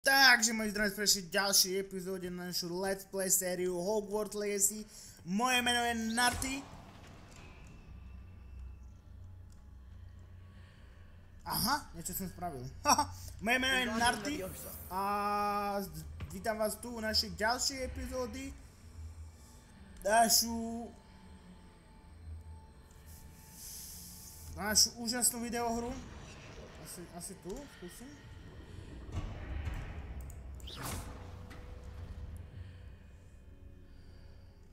Takže moji zdraví prešli ďalšej epizóde na našu Let's Play sériu Hogwarts Legacy. Moje meno je Naty. Aha, niečo som spravil. Moje meno je Naty a vítam vás tu u našej ďalšej epizódy. Našu úžasnú videohru. Asi tu, skúsim.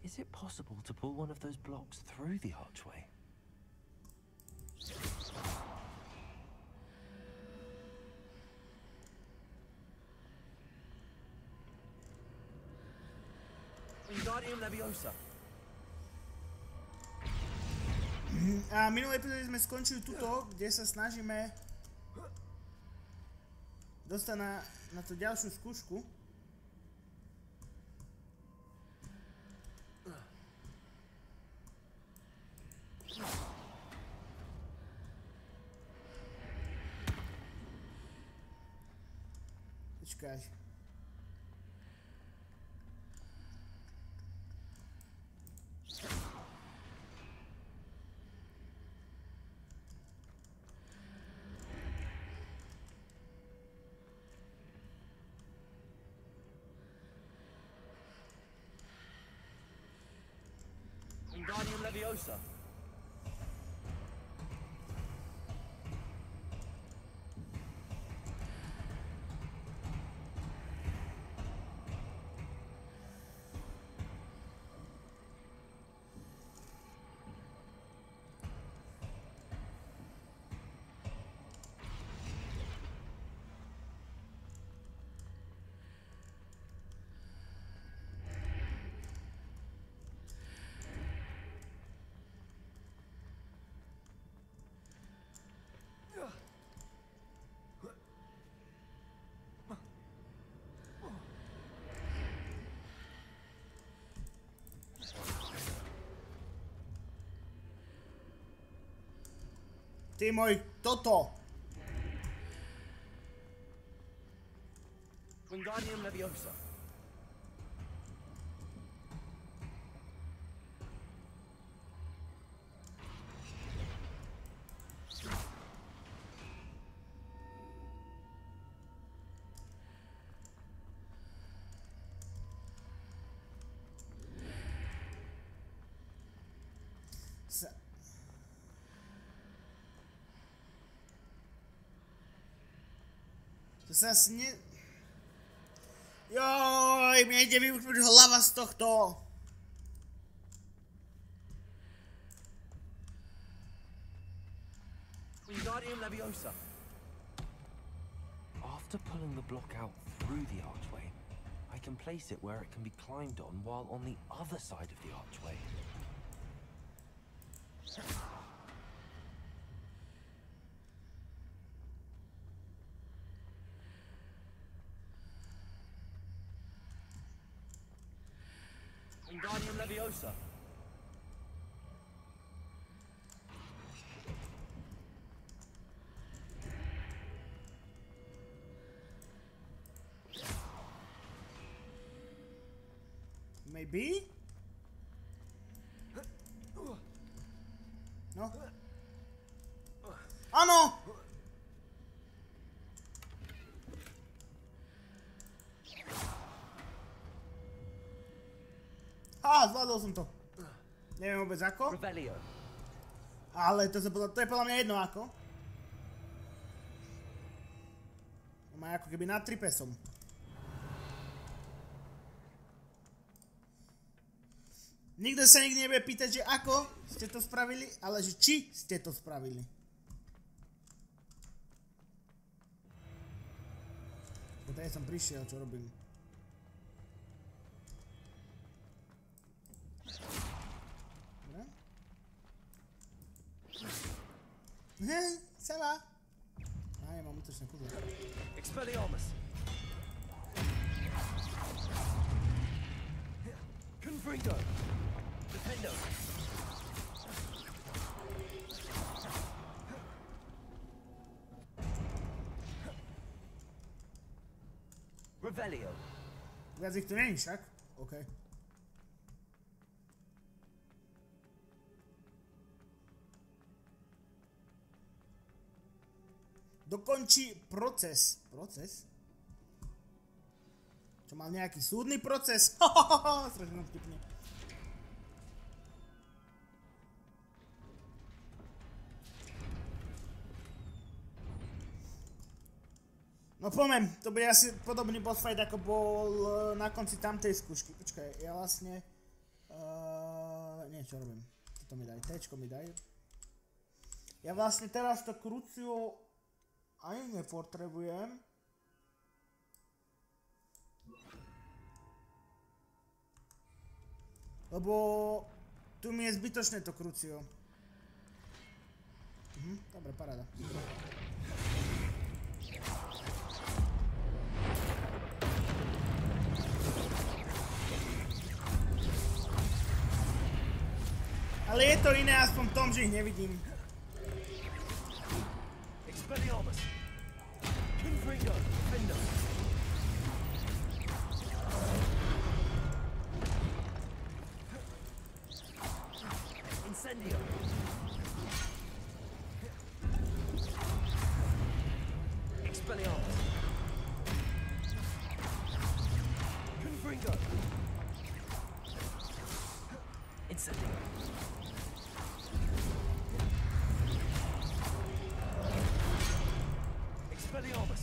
Is it possible to pull one of those blocks through the archway? Wingardium Leviosa. A minulé epizóde sme skončili tuto, kde sa snažíme dostať na tú ďalšiu skúšku. Počkaj. Wingardium Leviosa. Ty môj, toto! Wingardium Leviosa. To sa asi ne... Joj, mne ide vypnúť hlava z tohto. Wingardium Leviosa. After pulling the block out through the archway, I can place it where it can be climbed on while on the other side of the archway. Wingardium Leviosa. Maybe? No? Áno! Zvládol som to. Neviem vôbec ako. Ale to je podľa mňa jedno ako. Má ako keby nad tripesom. Nikto sa nikdy nebude pýtať, že ako ste to spravili, ale že či ste to spravili. Potom ja som prišiel, čo robím. Ça va? Ah, ja mám útočné kudlo. Expelliarmus. Confringo. Defendo. Revelio. Viac ich tu není však? OK. Dokončí proces. Proces? Čo mal nejaký súdny proces? Strašne vtipne. No poďme, to bude asi podobný boss fight, ako bol na konci tamtej skúšky. Počkaj, ja vlastne... Nie, čo robím? Toto mi daj, Tčko mi daj. Ja vlastne teraz to kruciu ani nepotrebujem. Lebo tu mi je zbytočné to krucio. Dobre, paráda. Ale je to iné aspoň v tom, že ich nevidím. Expelliarmus. Confringo. Defender. Incendio. Expelliarmus. Confringo. Incendio. Expelliarmus.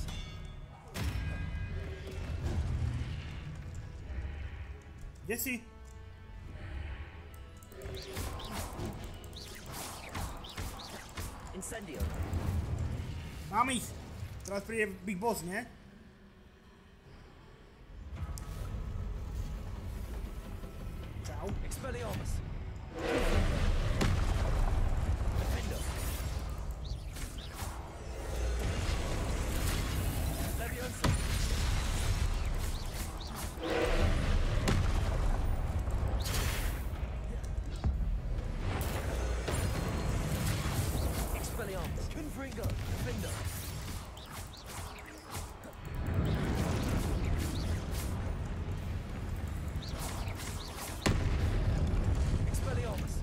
Kde si? Incendio. Mám ich. Teraz príde Big Boss, nie? Čau. Expelliarmus. Defender. Leviosa. Expelliarmus. Confringo. Defender. Expelliarmus.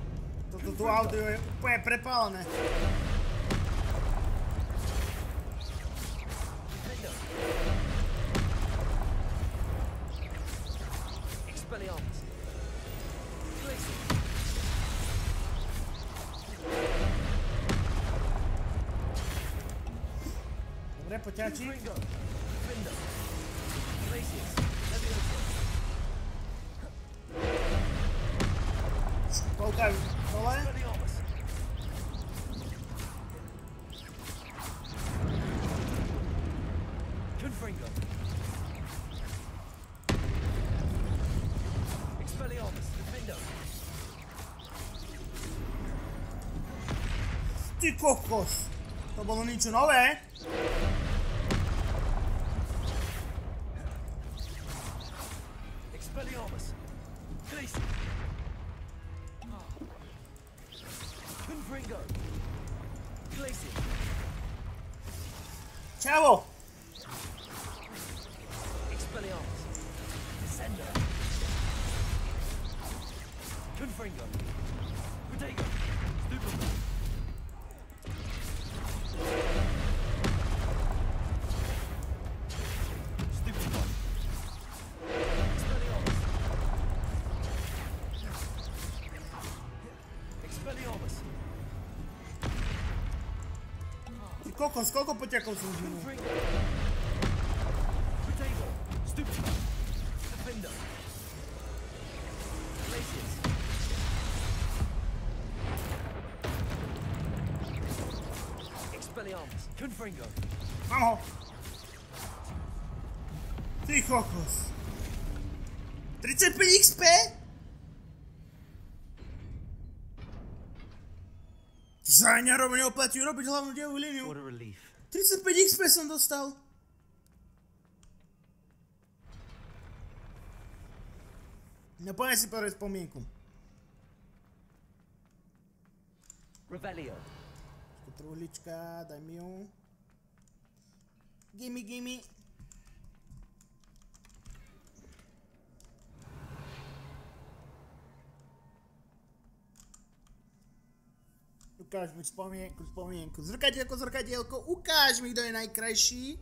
Toto tu audio je úplne prepálené. Defender. Expelliarmus. Glacier. Dobre, poťačí. Confringo. Defender. Glacier. Leviosa. Koľkajú dole. Expelliarmus. Confringo. Expelliarmus. Defender. Ty kokos. To bolo niečo nové. Expelliarmus. Glacier. Confringo. Glacier. Čavo. Expelliarmus. Descender. Confringo. Protego. Stupefy. Stupefy. Expelliarmus. Expelliarmus. Ty kokos, koľko poťakov som zminul? Confringo. Protego. Stupefy. Defender. Glaciers. Expelliarmus. Confringo. Mám ho. Ty kokos. 35 XP? To sa aj neoplatí urobiť hlavnú dejovú líniu. What a relief. 35 XP som dostal. No poďme si povedať spomienku. Revelio. Truhlička, daj mi ju. Gimme, gimme. Ukáž mi spomienku. Zrkadielko, ukáž mi, kto je najkrajší.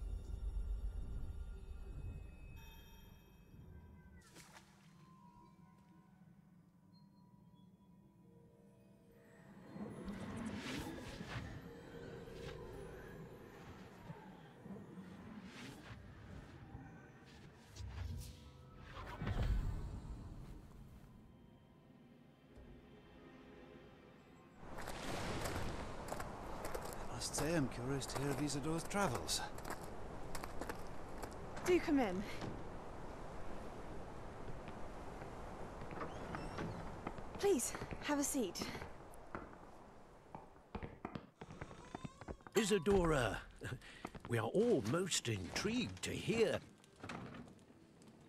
Say I'm curious to hear of Isadora's travels. Do come in. Please, have a seat. Isadora, we are all most intrigued to hear.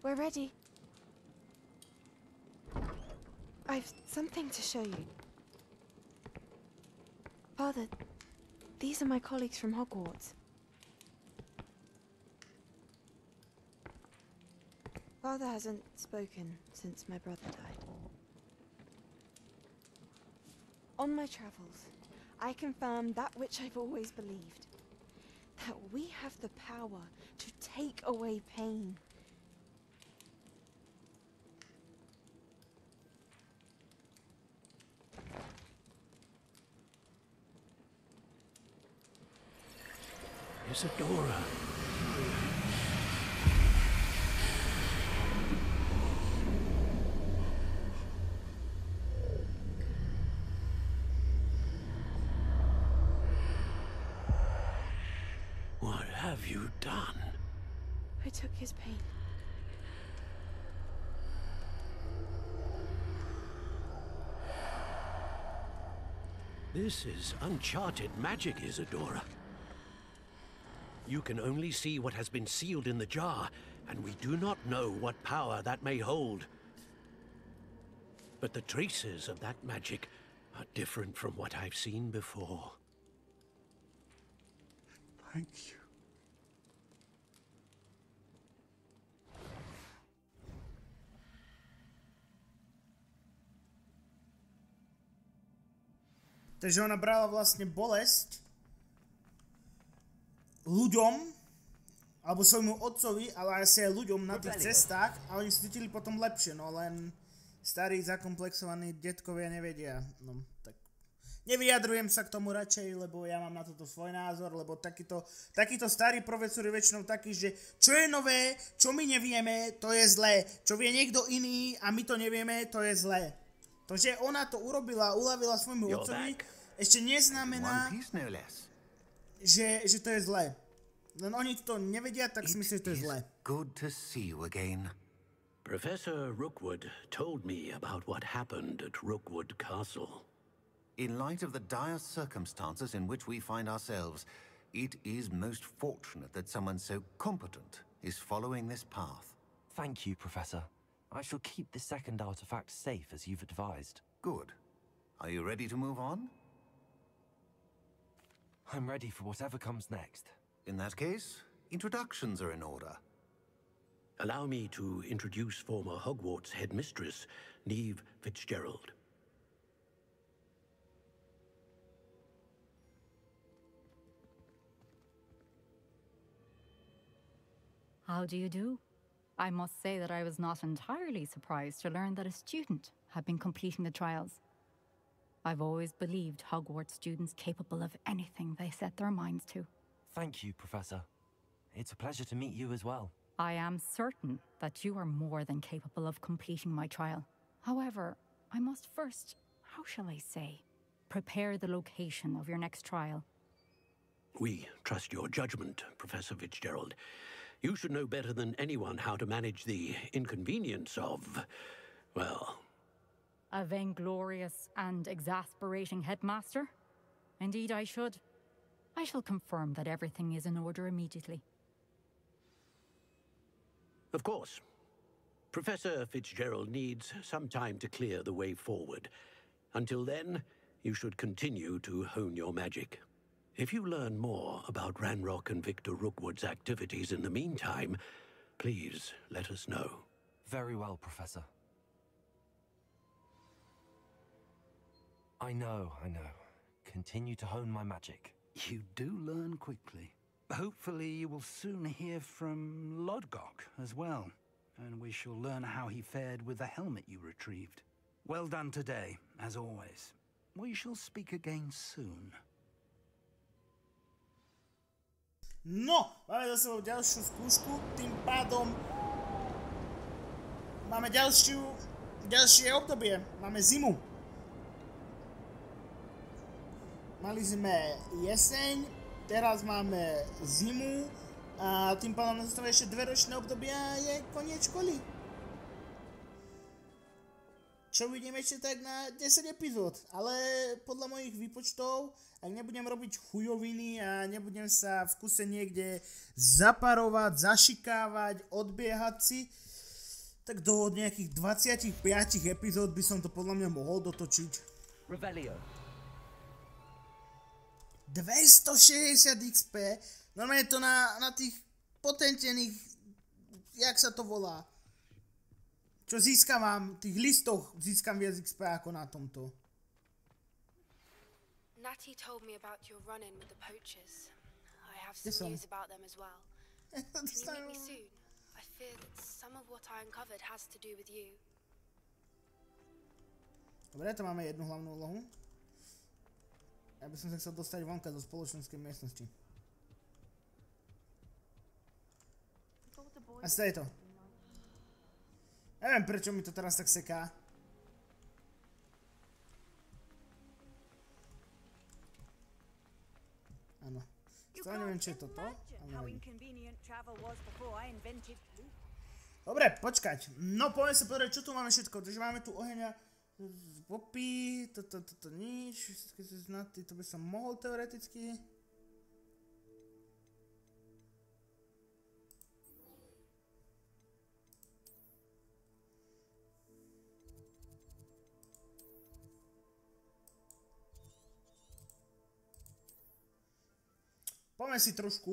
We're ready. I've something to show you. Father, these are my colleagues from Hogwarts. Father hasn't spoken since my brother died. On my travels, I confirmed that which I've always believed. That we have the power to take away pain. Isadora. What have you done? I took his pain. This is uncharted magic, Isadora. You can only see what has been sealed in the jar, and we do not know what power that may hold. But the traces of that magic are different from what I've seen before. Thank you. Takže ona brala vlastne bolesť ľuďom, alebo svojmu otcovi, ale asi aj ľuďom na tých cestách a oni sa cítili potom lepšie, no len starí zakomplexovaní detkovia nevedia, no tak nevyjadrujem sa k tomu radšej, lebo ja mám na toto svoj názor, lebo takíto starí profesori väčšinou takí, že čo je nové, čo my nevieme, to je zlé, čo vie niekto iný a my to nevieme, to je zlé. To, že ona to urobila, uľavila svojmu otcovi, ešte neznamená, že to je zlé. Len oni to nevedia, tak si myslím, že to je zlé. Good to see you again. Professor Rookwood told me about what happened at Rookwood Castle. In light of the dire circumstances in which we find ourselves, it is most fortunate that someone so competent is following this path. Thank you, Professor. I shall keep the second artifact safe as you've advised. Good. Are you ready to move on? I'm ready for whatever comes next. In that case, introductions are in order. Allow me to introduce former Hogwarts headmistress, Neve Fitzgerald. How do you do? I must say that I was not entirely surprised to learn that a student had been completing the trials. I've always believed Hogwarts students capable of anything they set their minds to. Thank you, Professor. It's a pleasure to meet you as well. I am certain that you are more than capable of completing my trial. However, I must first, how shall I say, prepare the location of your next trial. We trust your judgment, Professor Fitzgerald. You should know better than anyone how to manage the inconvenience of, well... A vainglorious and exasperating headmaster? Indeed I should. I shall confirm that everything is in order immediately. Of course. Professor Fitzgerald needs some time to clear the way forward. Until then, you should continue to hone your magic. If you learn more about Ranrock and Victor Rookwood's activities in the meantime, please let us know. Very well, Professor. I know. continue to hone my magic. You do learn quickly. Hopefully you will soon hear from Lodgok as well, and we shall learn how he fared with the helmet you retrieved. Well done today, as always. We shall speak again soon. No, máme za sebou ďalšiu skúšku, tým pádom máme ďalšie obdobie, máme zimu. Mali sme jeseň, teraz máme zimu a tým pádom nás zostáva ešte 2-ročné obdobie a je koniec školy. Čo vidím ešte tak na 10 epizód, ale podľa mojich výpočtov, ak nebudem robiť chujoviny a nebudem sa v kuse niekde zaparovať, zašikávať, odbiehať si, tak do nejakých 25 epizód by som to podľa mňa mohol dotočiť. Revelio. 260 XP, normálne to na tých potentených, jak sa to volá, čo získavam, tých listoch získam viac XP ako na tomto. Natty told me about your run-in with the poachers. I have some news about them as well. Can you meet me soon? I fear that some of what I uncovered has to do with you. Dobre, to máme jednu hlavnú úlohu. Ja by som sa chcel dostať vonka do spoločenskej miestnosti. A stej to. Neviem, prečo mi to teraz tak seká. Áno. Stále neviem, čo je toto. Dobre, počkať. No, poďme sa pozrieť, čo tu máme všetko. Takže máme tu oheňa z popy, toto nič. Všetky sú znaty, to by som mohol teoreticky. Poďme si trošku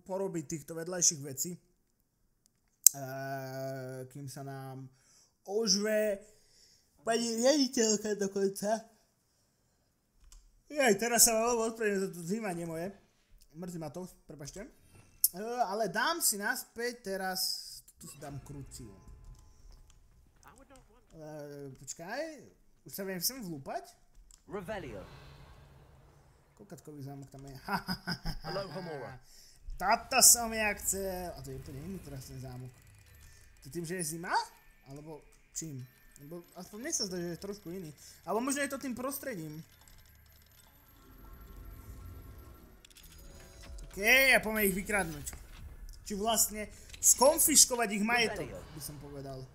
porobiť týchto vedľajších vecí, kým sa nám ožve pani riaditeľka dokonca. Aj teraz sa ma odprejme za to zývanie moje. Mrzí ma to, prepáčte. Ale dám si naspäť teraz, tu si dám kruciu. Počkaj, už sa viem sem vlúpať? Revelio. Kokatkový zámok tam je. Hello, Homora. Táto som ja chcel. A to je úplne iný teraz ten zámok. To tým, že je zima? Alebo čím? Lebo aspoň mne sa zdá, že je trošku iný. Alebo možno je to tým prostredím. OK, a poďme ich vykradnúť. Či vlastne skonfiškovať ich majetok, by som povedal.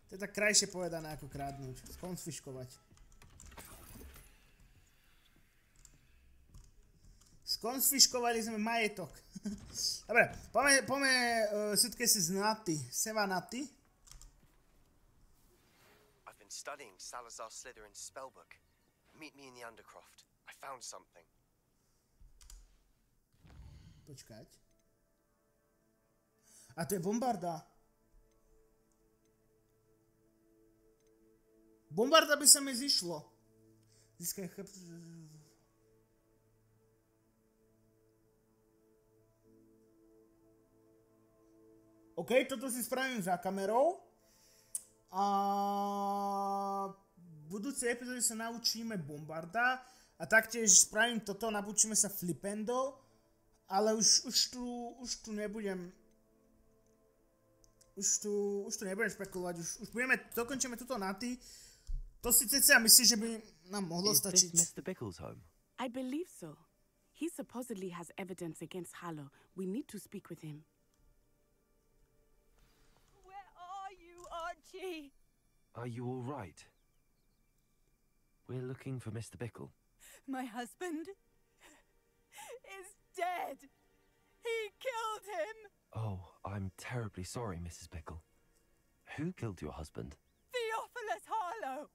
To je tak krajšie povedané ako krádnuť. Skonfiškovať. Skonfiškovali sme majetok. Dobre, poďme všetky si znaty. Seva naty. I've been studying Salazar Slytherin's spellbook. Meet me in the Undercroft. I found something. Počkať. A to je bombarda. Bombarda by sa mi zišlo. Získaj chleb... OK, toto si spravím za kamerou. A v budúcej epizóde sa naučíme bombarda. A taktiež spravím toto, naučíme sa flipendo. Ale už tu nebudem... Už tu nebudem špekulovať. Už dokončíme túto naty. To si ceca myslíš, že by nám mohlo stačiť. Is this Mr. Bickle's home? I believe so. He supposedly has evidence against Hallow. We need to speak with him. Archie! Are you all right? We're looking for Mr. Bickle. My husband is dead. He killed him. Oh, I'm terribly sorry, Mrs. Bickle. Who killed your husband? Theophilus Harlow.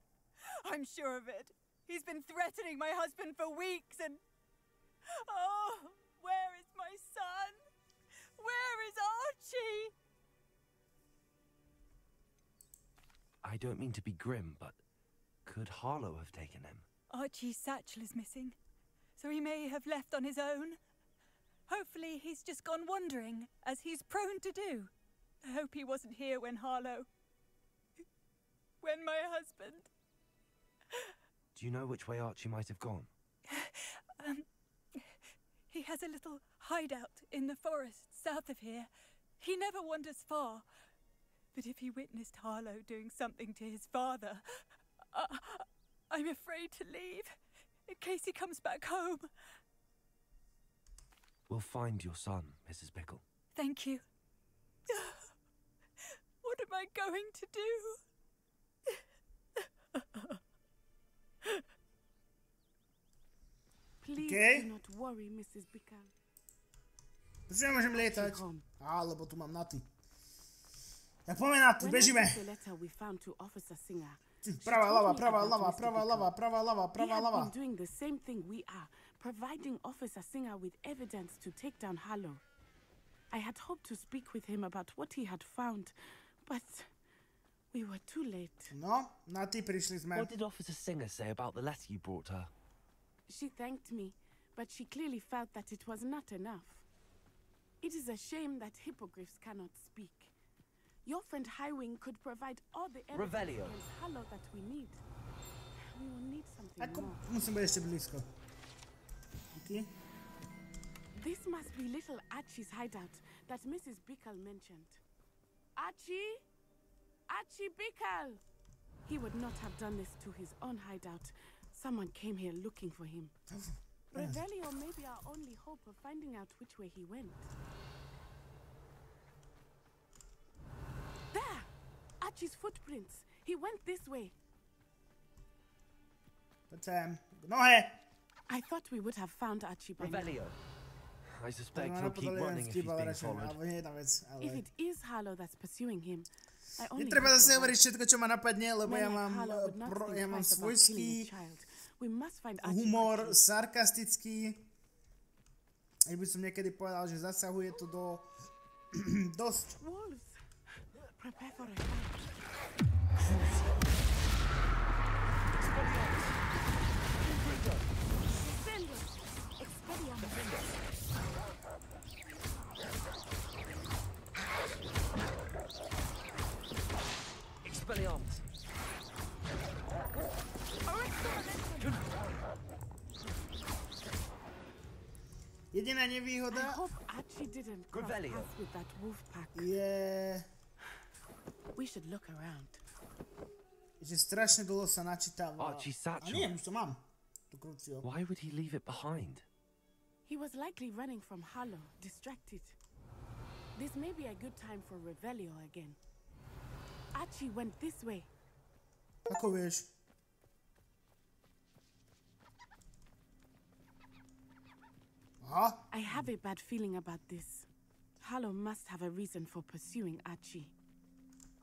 I'm sure of it. He's been threatening my husband for weeks and... Oh, where is my son? Where is Archie? I don't mean to be grim, but could Harlow have taken him? Archie's satchel is missing, so he may have left on his own. Hopefully he's just gone wandering, as he's prone to do. I hope he wasn't here when Harlow... when my husband... Do you know which way Archie might have gone? He has a little hideout in the forest south of here. He never wanders far. But if he witnessed Harlow doing something to his father, I'm afraid to leave, in case he comes back home. We'll find your son, Mrs. Pickle. Thank you. What am I going to do? Please do not worry, Mrs. Pickle. Prečo nemôžem lietať? Á, lebo tu mám naty. Tak poďme na to, bežíme. Pravá lava, pravá lava, pravá lava, pravá lava, pravá lava. They have been doing the same thing we are, providing Officer Singer with evidence to take down Harlow. I had hoped to speak with him about what he had found, but we were too late. No, naty prišli sme. What did Officer Singer say about the letter you brought her? She thanked me, but she clearly felt that it was not enough. It is a shame that hippogriffs cannot speak. Your friend Highwing could provide all the evidence against Harlow that we need. We will need something more. Musím byť ešte blízko. Okay. This must be little Archie's hideout that Mrs. Pickle mentioned. Archie? Archie Pickle! He would not have done this to his own hideout. Someone came here looking for him. Revelio may be our only hope of finding out which way he went. There! Archie's footprints. He went this way. But, no hey! I thought we would have found Archie by Revelio. now. I suspect he'll keep running if he's being followed. If it is Harlow that's pursuing him, I only netreba zase hovoriť všetko, čo ma napadne, lebo ja mám svojský humor, sarkastický. Ja by som niekedy povedal, že zasahuje to do dosť. Prepare for it. Expelliarmus. Jediná nevýhoda je, že strašne dlho sa načítava. A nie, už to mám. Why would he leave it behind? He was likely running from Harlow, distracted. This may be a good time for Revelio again. Archie went this way. Ako vieš? Aha. I have a bad feeling about this. Harlow must have a reason for pursuing Archie.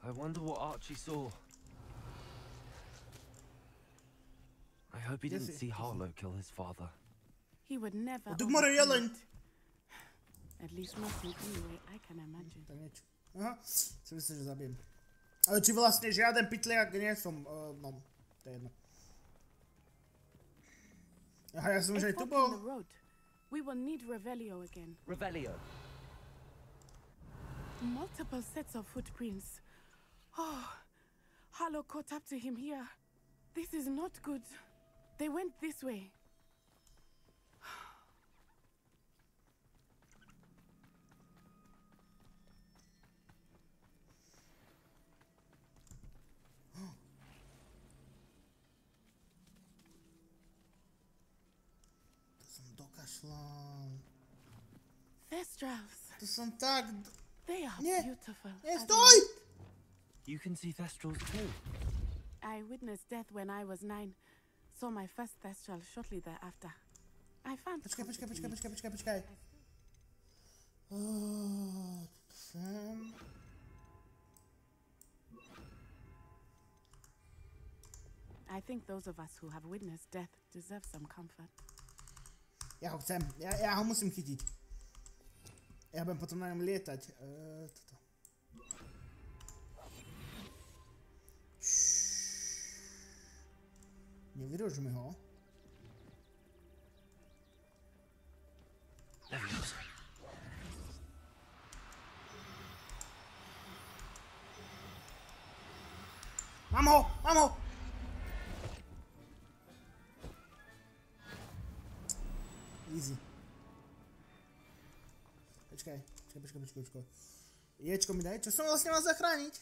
I wonder what Archie saw. I hope he didn't see Harlow kill his father. He would never. At least not in any way I can imagine. Aha, si myslím, že zabijem. Ale či vlastne žiaden pitliak nie som, no, to je jedno. Aha, ja som už aj tu bol. We will need Revelio again. Revelio. Multiple sets of footprints. Oh, Harlow caught up to him here. This is not good. They went this way. Thestrals. To som tak... They are beautiful. Nie, stoj! You can see Thestrals too. I witnessed death when I was 9. Saw my first Thestral shortly thereafter. I found... Počkaj. Sem... I think those of us who have witnessed death deserve some comfort. Ja ho chcem. Ja ho musím chytiť. Ja budem potom na ňom lietať. Toto. Nevyrožme ho. Mám ho! Mám ho! Easy. Počkaj. Ječko mi daj, čo som vlastne mal zachrániť?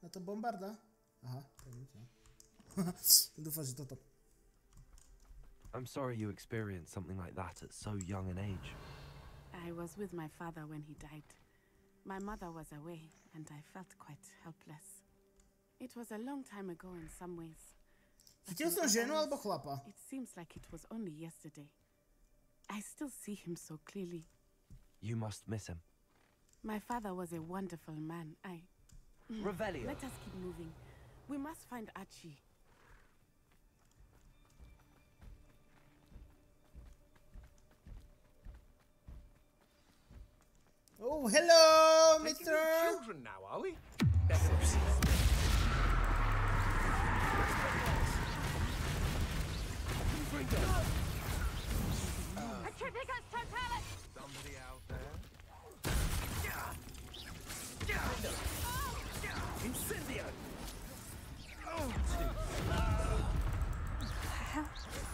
Na to bombarda? Aha, to je nič, ne? Dúfam, že toto. I'm sorry you experienced something like that at so young an age. I was with my father when he died. My mother was away, and I felt quite helpless. It was a long time ago in some ways. Chytil som ženu alebo chlapa? It seems like it was only yesterday. I still see him so clearly. You must miss him. My father was a wonderful man. Revelio. Let us keep moving. We must find Archie. Oh, hello, Taking Mr. children now, are we? Better Somebody out there? Incendio!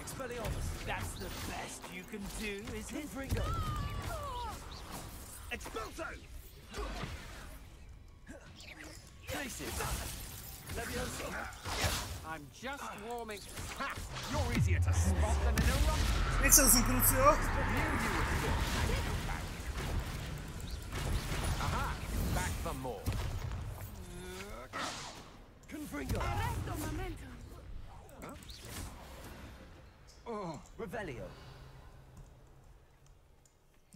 Expelliarmus, that's the best you can do, is it? Ringo! Expulso! Places! Leviosa! I'm just warming. Ha! You're easier to spot than an eruption. Nechcel som Crucio. Aha! Back for more. Confringo! Arresto momento. Oh, Revelio.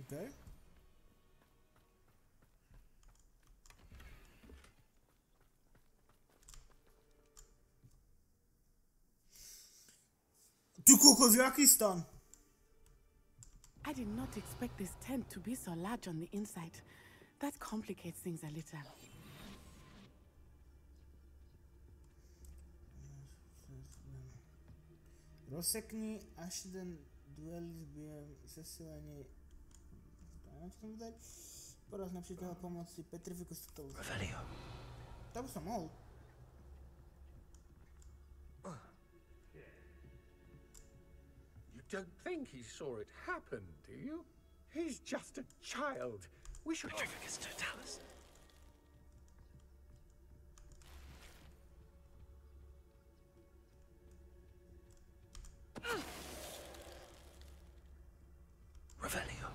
Okay. Ty kokos, jaký stan? I did not expect this tent to be so large on the inside. That complicates things a little. Rozsekni až ten duelist během zesilení. Čo dať? Poraz nepřítele pomoci petrifikus total. Revelio. To by som mohol. you don't think he saw it happen, do you? He's just a child. We should... Petrificus totalis. Revelio.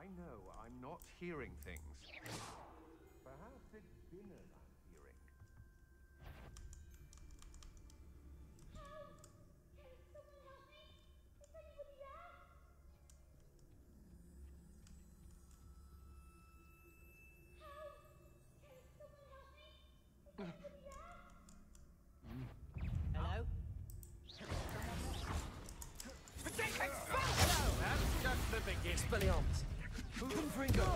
I know I'm not hearing things. Perhaps it's dinners I'm hearing. Hello? That's just the beginning. Expelliarmus. Confringo.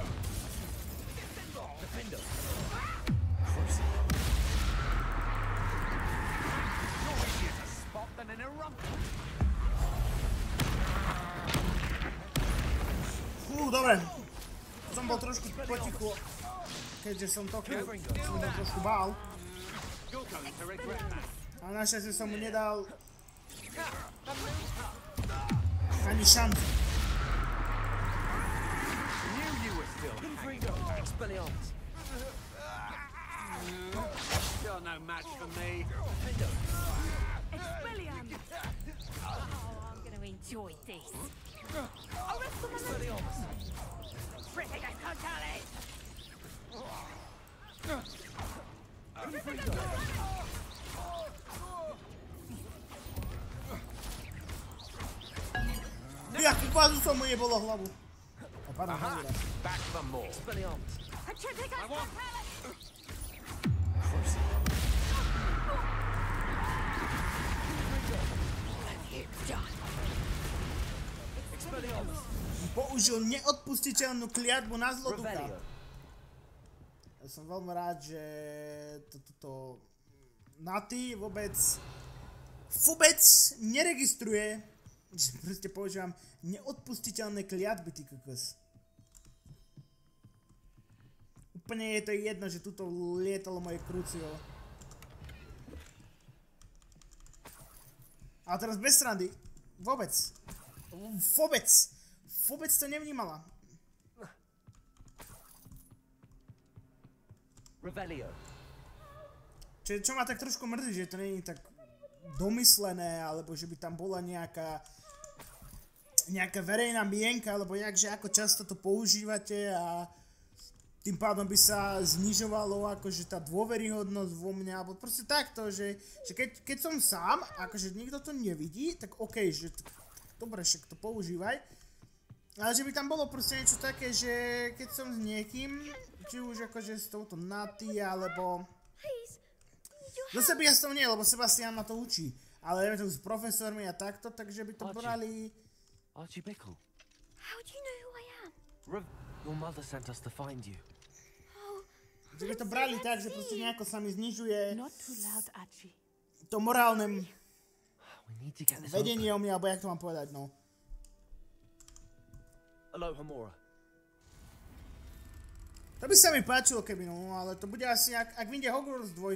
Defendo. You're easier to spot than an eruption. Dobre. Som bol trošku potichu, keďže som to bol trošku bál. You're going to regret that. A našťastie som mu nedal ani šancu. Knew you were still Confringo. Expelliarmus. You're no match for me. Expelliarmus. Oh, I'm gonna enjoy this. Expelliarmus. Petrificus totalis! Confringo. Jaký kvázu som mu nebolo hlavu. A pardon, Aha! Back for more. Expelliarmus. Petrificus totalis! Expelliarmus. Použil neodpustiteľnú kliatbu na zloducha. Revelio. som veľmi rád, že toto Naty vôbec neregistruje, že proste používam neodpustiteľné kliatby, ty kokos. Úplne je to jedno, že tuto lietalo moje krucio. Ale teraz bez srandy. Vôbec to nevnímala. Čo ma tak trošku mrzí, že to nie je tak domyslené, alebo že by tam bola nejaká verejná mienka, alebo že ako často to používate a tým pádom by sa znižovalo akože tá dôveryhodnosť vo mňa, alebo proste takto, že keď som sám, akože nikto to nevidí, tak okej, že dobre, však to používaj. Ale že by tam bolo proste niečo také, že keď som s niekým, či už akože s touto Naty, alebo... Do Sebastian nie, lebo Sebastian ma to učí. Ale neviem to s profesormi a takto, takže by to brali... Archie Bickle. How do you know who I am? Your mother sent us to find you. Že by to brali tak, že proste nejako sa mi znižuje... Not too loud, Archie. To morálne... vedenie o mňa, alebo jak to mám povedať, no. Aloha, Mora. To by sa mi páčilo, keby no, ale to bude asi, ak vyjde Hogwarts 2,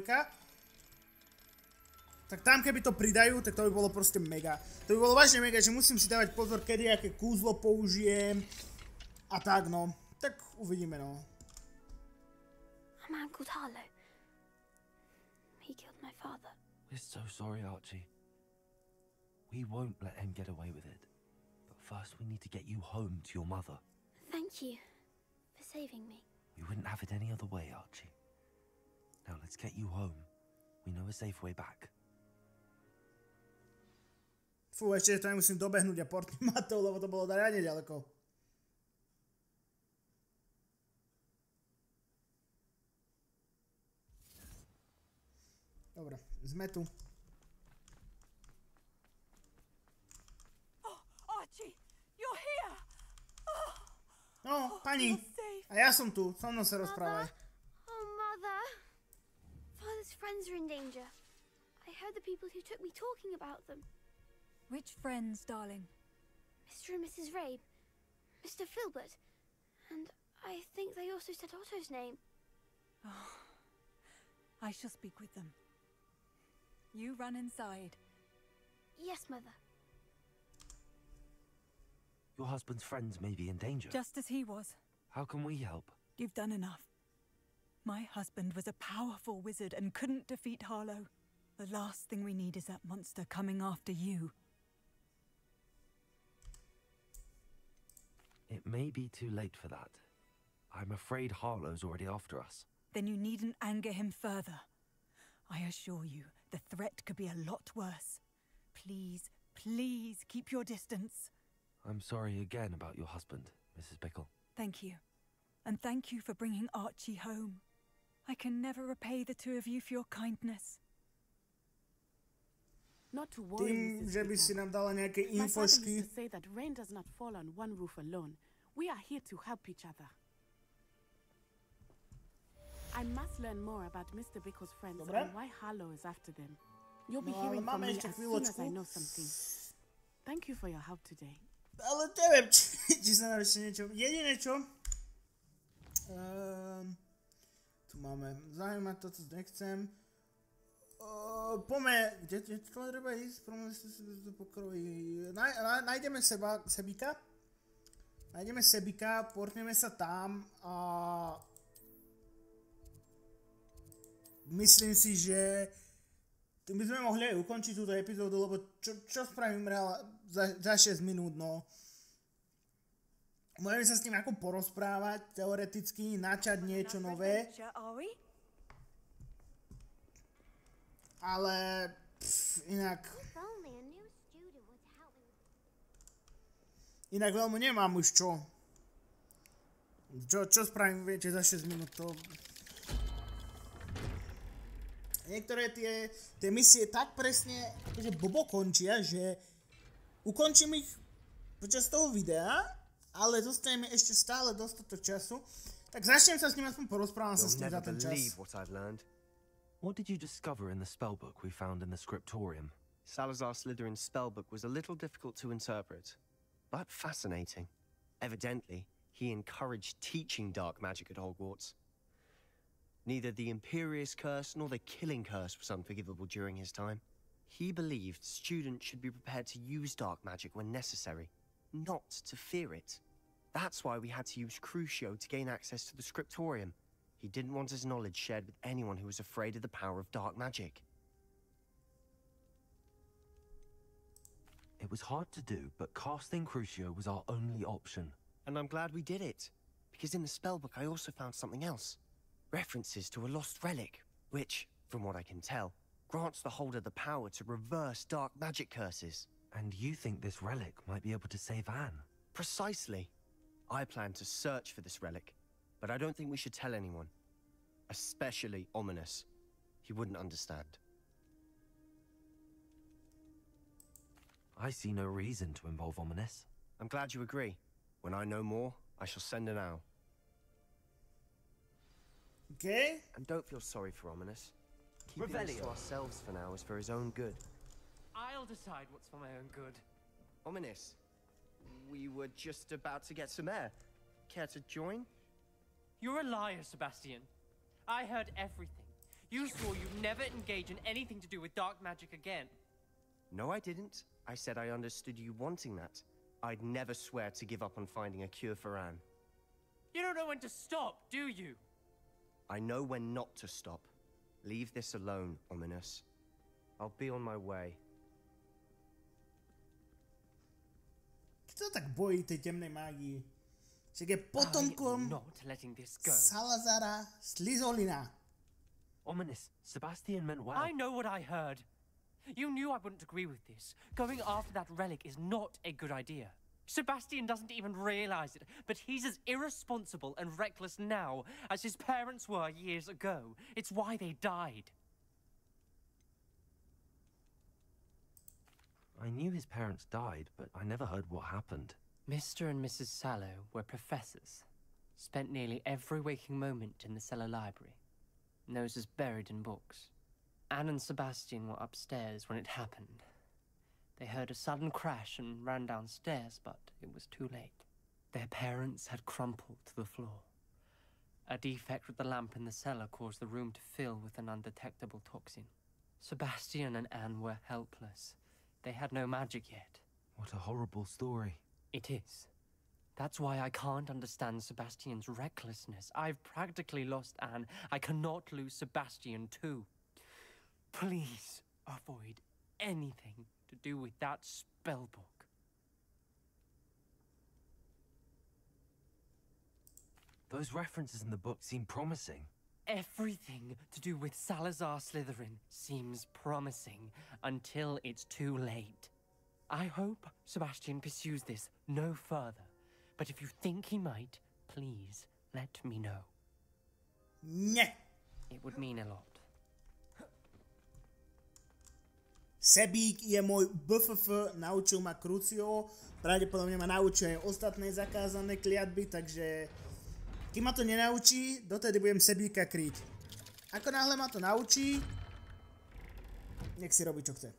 tak tam keby to pridajú, tak to by bolo proste mega. To by bolo vážne mega, že musím si dávať pozor, kedy aké kúzlo použijem a tak no. Tak uvidíme no. A man called Harlow. He killed my father. We're so sorry, Archie. We won't let him get away with it. But first we need to get you home to your mother. Thank you for saving me. We wouldn't have it any other way, Archie. Now let's get you home. We know a safe way back. Fú, ešte to nemusím dobehnúť a portnúť matov, lebo to bolo riadne ďaleko. Dobre, sme tu. Oh, Archie, you're here. No, pani, a ja som tu, so mnou sa rozprávaj. Oh, Mother. Father's friends are in danger. I heard the people who took me talking about them. Which friends, darling? Mr. and Mrs. Rabe, Mr. Filbert, and I think they also said Otto's name. Oh, I shall speak with them. You run inside. Yes, Mother. Your husband's friends may be in danger. Just as he was. How can we help? You've done enough. My husband was a powerful wizard and couldn't defeat Harlow. The last thing we need is that monster coming after you. It may be too late for that. I'm afraid Harlow's already after us. Then you needn't anger him further. I assure you, the threat could be a lot worse. Please, please keep your distance. I'm sorry again about your husband, Mrs. Bickle. Thank you. And thank you for bringing Archie home. I can never repay the two of you for your kindness. Not to worry, Tým, že by si nám dala nejaké My father infošky. used to say that rain does not fall on one roof alone. We are here to help each other. I must learn more about Mr. Bickle's friends Dobre. and why Harlow is after them. You'll be No, ale hearing from máme me ešte as soon as I chvíľočku. know something. Thank you for your help today. Ale neviem, či sa nám ešte niečo... Jediné čo... tu máme... Zaujímať to, co nechcem. Poďme... Kde to treba ísť? Nájdeme Sebika. Nájdeme Sebika, portneme sa tam a... Myslím si, že... My sme mohli aj ukončiť túto epizódu, lebo čo spravím za 6 minút, no. Môžeme sa s tým ako porozprávať, teoreticky, načať niečo nové. Ale inak... Inak veľmi nemám už čo. Čo spravím, viete, za 6 minút, to... Niektoré tie misie tak presne akože blbo končia, že ukončím ich počas toho videa, ale dostaneme ešte stále dostatok času. Tak začnem sa s ním aspoň porozprávam sa s ním za ten čas. Believe what I've learned. What did you discover in the spellbook we found in the scriptorium? Salazar Slytherin's spellbook was a little difficult to interpret, but fascinating. Evidently, he encouraged teaching dark magic at Hogwarts. Neither the Imperious Curse nor the Killing Curse was unforgivable during his time. He believed students should be prepared to use dark magic when necessary, not to fear it. That's why we had to use Crucio to gain access to the scriptorium. He didn't want his knowledge shared with anyone who was afraid of the power of dark magic. It was hard to do, but casting Crucio was our only option. And I'm glad we did it, because in the spellbook I also found something else. References to a lost relic, which, from what I can tell, grants the holder the power to reverse dark magic curses. And you think this relic might be able to save Anne? Precisely. I plan to search for this relic, but I don't think we should tell anyone. Especially Ominous. He wouldn't understand. I see no reason to involve Ominous. I'm glad you agree. When I know more, I shall send an owl. Okay. And don't feel sorry for Ominous. Keeping this to ourselves for now is for his own good. I'll decide what's for my own good. Ominous, we were just about to get some air. Care to join? You're a liar, Sebastian. I heard everything. You swore you'd never engage in anything to do with dark magic again. No, I didn't. I said I understood you wanting that. I'd never swear to give up on finding a cure for Anne. You don't know when to stop, do you? I know when not to stop. Leave this alone, Ominous. I'll be on my way. Kto tak bojí tej temnej mágii? Však je potomkom Salazara Slytherina. Ominous, Sebastian meant well. I know what I heard. You knew I wouldn't agree with this. Going after that relic is not a good idea. Sebastian doesn't even realize it, but he's as irresponsible and reckless now as his parents were years ago. It's why they died. I knew his parents died, but I never heard what happened. Mr. and Mrs. Sallow were professors. Spent nearly every waking moment in the cellar library. Noses buried in books. Anne and Sebastian were upstairs when it happened. They heard a sudden crash and ran downstairs, but it was too late. Their parents had crumpled to the floor. A defect with the lamp in the cellar caused the room to fill with an undetectable toxin. Sebastian and Anne were helpless. They had no magic yet. What a horrible story. It is. That's why I can't understand Sebastian's recklessness. I've practically lost Anne. I cannot lose Sebastian too. Please avoid anything to do with that spellbook. Those references in the book seem promising. Everything to do with Salazar Slytherin seems promising until it's too late. I hope Sebastian pursues this no further, but if you think he might, please let me know. Nie. It would mean a lot. Sebík je môj BFF, naučil ma Crucio, pravdepodobne ma naučil aj ostatné zakázané kliatby, takže kým ma to nenaučí, dotedy budem Sebíka kryť. Ako náhle ma to naučí, nech si robí čo chce.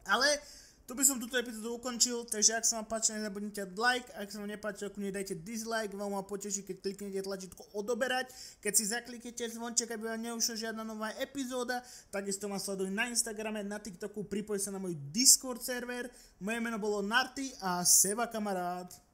Ale tu by som túto epizódu ukončil, takže ak sa vám páči, nezabudnite dať like, ak sa vám nepáči, kľudne dajte dislike, veľmi ma poteší, keď kliknete tlačítko odoberať, keď si zakliknete zvonček, aby vám neušla žiadna nová epizóda, takisto ma sleduj na Instagrame, na TikToku, pripoj sa na môj Discord server, moje meno bolo Narty a Seba kamarát.